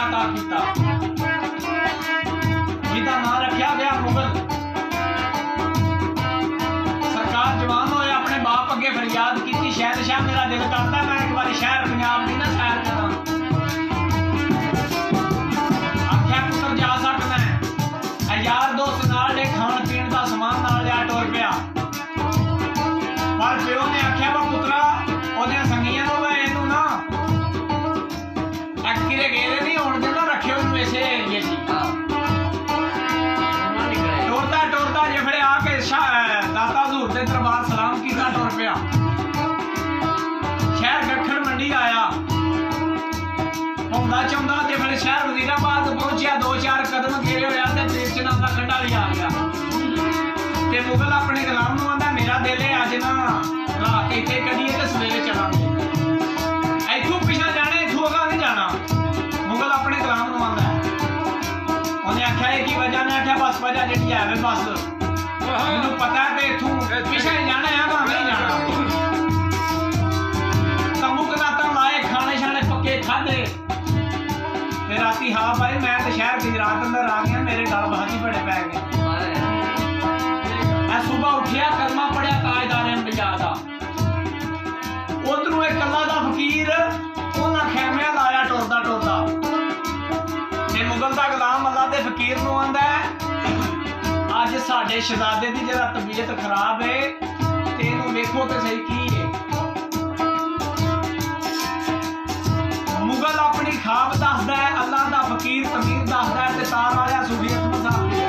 अता किया, जिसका नाम रखा गया मुगल। सरकार जवान होए अपने बाप अगे फरियाद की, शहनशाह मेरा दिल करता मैं एक बार शहर पंजाब की ना सैर करा। आख्या पुत्र जा सकना है, यार दोस्त नाल दे खाण पीण का समान नाल लिया टुर पिया। पर प्यो ने आख्या वा पुत्रा ओहदे संगियां नूं इहनूं ना किरे गेले नहीं होण देना, रखियो इहनूं इसे एरिए च। टुरदा टुरदा जिफड़े आके दाता हजूर दे दरबार सलाम कीता टुर पिया। शहर गखड़ मंडी आया, हुंदा चाहुंदा जिफड़े शहर वजीराबाद पहुंचिया, 2-4 कदम घेरे होया ते बेचना दा कंडा लिया आ गया। ते मुगल अपने गुलाम नूं आंदा मेरा दिल है अज ना रात इत्थे कढीए ते सवेरे चलांगे, इत्थों पिछा जाना इत्थों अगां नहीं जाना। मुगल अपने गुलाम नूं आंदा, उन्हें आख्या की वजह ने आख्या बस वजह जिहड़ी है वे बस मैनूं पता है ते इत्थों पिछा ही जाना है अगां नहीं जाना। तम्बू कनातां लाए, खाने शाने पक्के खाधे ते राती हाँ भाई मैं तो शहर गुजरात अंदर आ गया, मेरे गल बहाती बड़े पै गए। सुबह उठिया कलमा पढ़िया ताजदार अंबिया दा, उधरों एक कल्ला दा फकीर उन्हां खैमिया लाया टुरदा टुरदा ते मुगल दा गुलाम अल्लाह दे फकीर नूं आंदा अज साडे शहजादे दी जरा तबीयत खराब है ते इहनूं वेखो ते सही की है। मुगल अपनी खाब दसदा है, अल्लाह दा फकीर तमीर दसदा है ते तार आया सूफी अकबर साहब दी।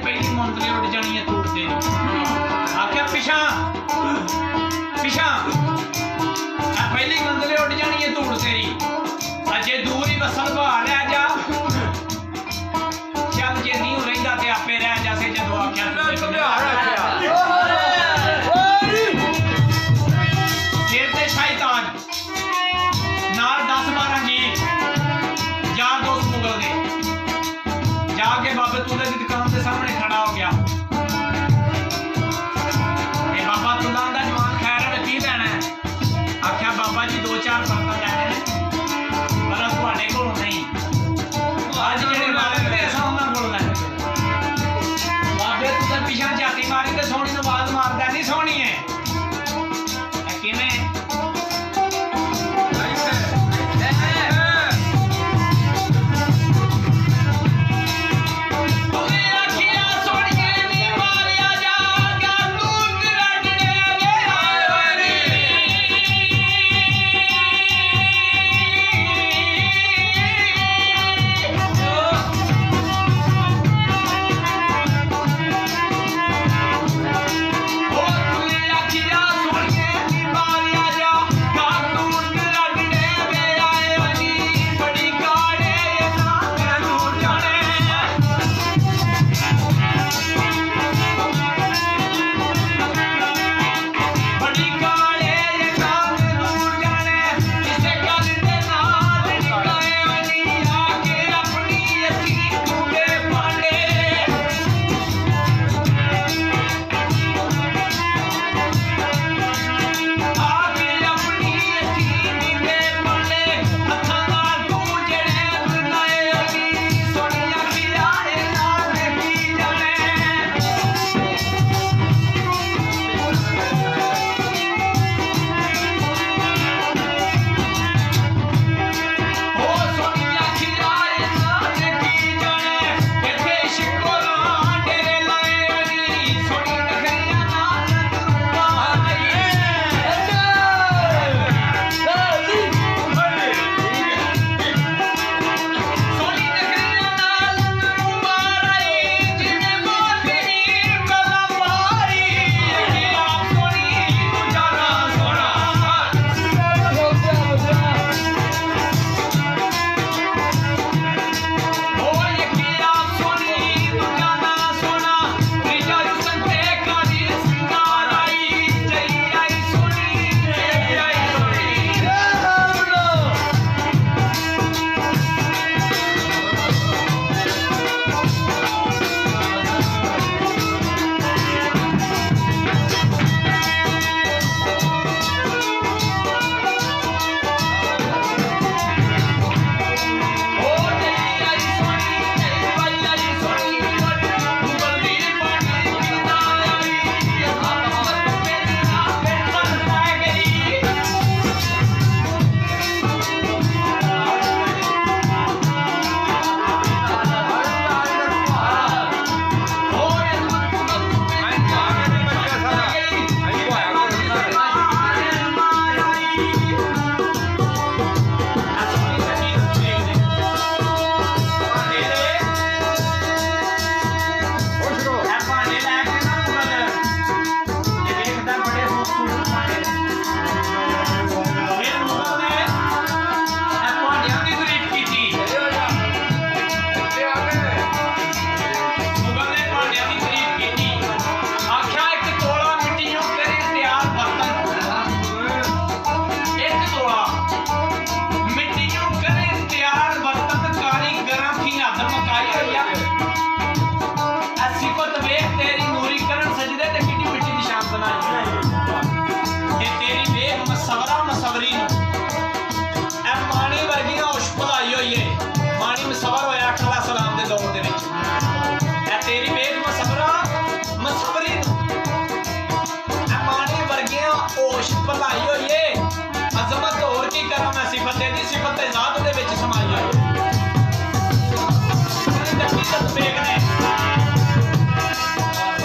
पहली मंदले उड़ जानी है तूड़ तेरी आख्या पिछा पिछा पहली मंदले उड़ जानी है तूड़ तेरी अजे दूर ही बसल बाहर रह जा चल जे नहीं रहिंदा ते आपे रह जासे जदों आख्या फिर ते शैतान नाल 10-12 जी यार दोस्त मुगल दे जाके बाबे तुल्ले की दुकान के सामने खड़ा हो गया बाबा तुल्ला दा जवान खैर है की लेना है आख्या बाबा जी 2-4 बर्तन लेने हैं पर तुहाडे कोल नहीं आज जेड़े मालिक ने सामने कोल लेने बाबे तुल्ला पिछा जाती मारी ते सोनी नूं आवाज मारदा नहीं सोनी है किवें भलाई होई है अजमत होर की करा मैं सिफत दी सिफत जात दे विच समाई है हकीकत देखने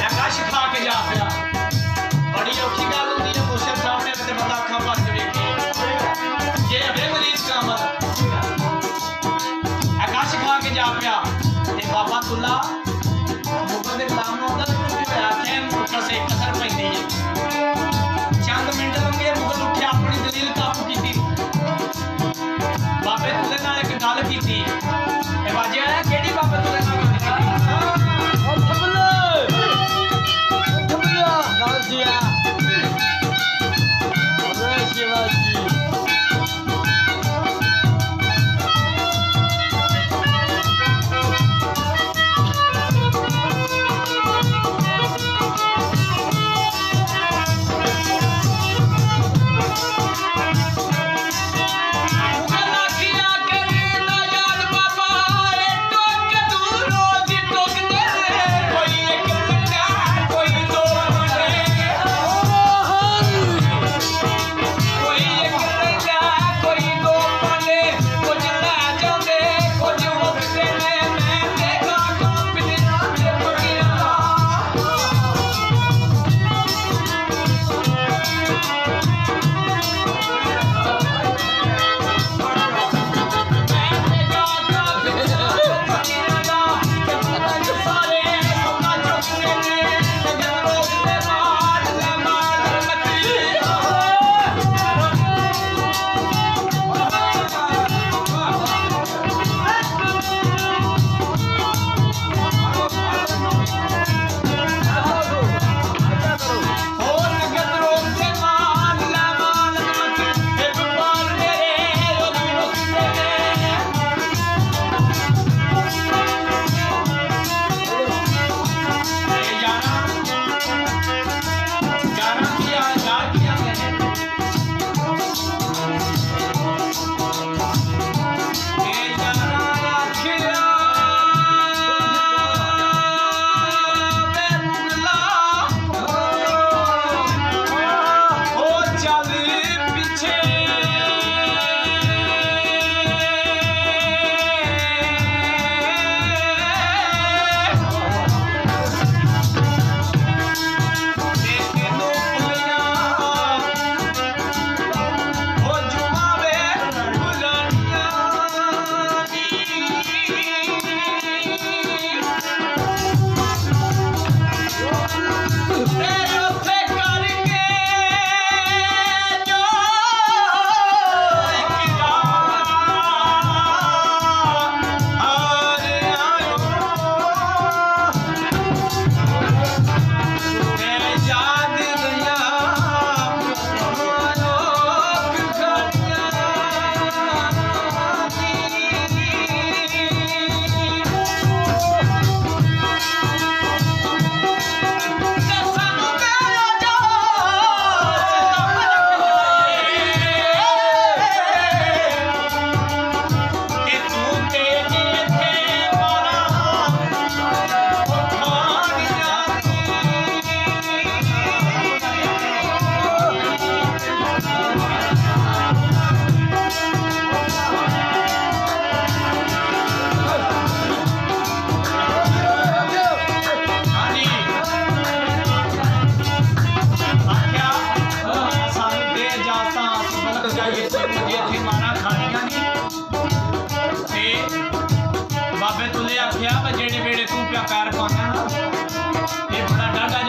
आकाश खा के जा पिया बड़ी औखी गल हुंदी है मुर्शिद साहब ने ते बंदा अखां भर के वेखे जे अबे मरीज का अमल आकाश खा के जा पिया ते बाबा तुल्ला ਮੁਗਲ ਦੇ ਗੁਲਾਮ ਨੂੰ ਆਉਂਦਾ ਤੇ ਕੁਝ ਹੋਇਆ ਆਖਿਆ ਮੁੱਠਾ ਸੇ ਕਸਰ ਪੈਂਦੀ ਹੈ ਚੰਦ ਮਿੰਟ ਲੰਘੇ ਮੁਗਲ ਉੱਠਿਆ ਆਪਣੀ ਦਲੀਲ ਕਾਬੂ ਕੀਤੀ ਬਾਬੇ ਤੁਲੇ ਨਾਲ ਇੱਕ ਗੱਲ ਕੀਤੀ ਇਹ ਵਾਜਿਆ ਕਿਹੜੀ ਬਾਬੇ ਤੁਲੇ ਨਾਲ ਗੱਲ ਬਾਬੇ ਤੁਲੇ ਆਖਿਆ ਜਿਹੜੇ ਵੇੜੇ ਤੂੰ ਪਿਆ ਪੈਰ ਪਾਉਣਾ ਇਹ ਬੜਾ ਡਾਢਾ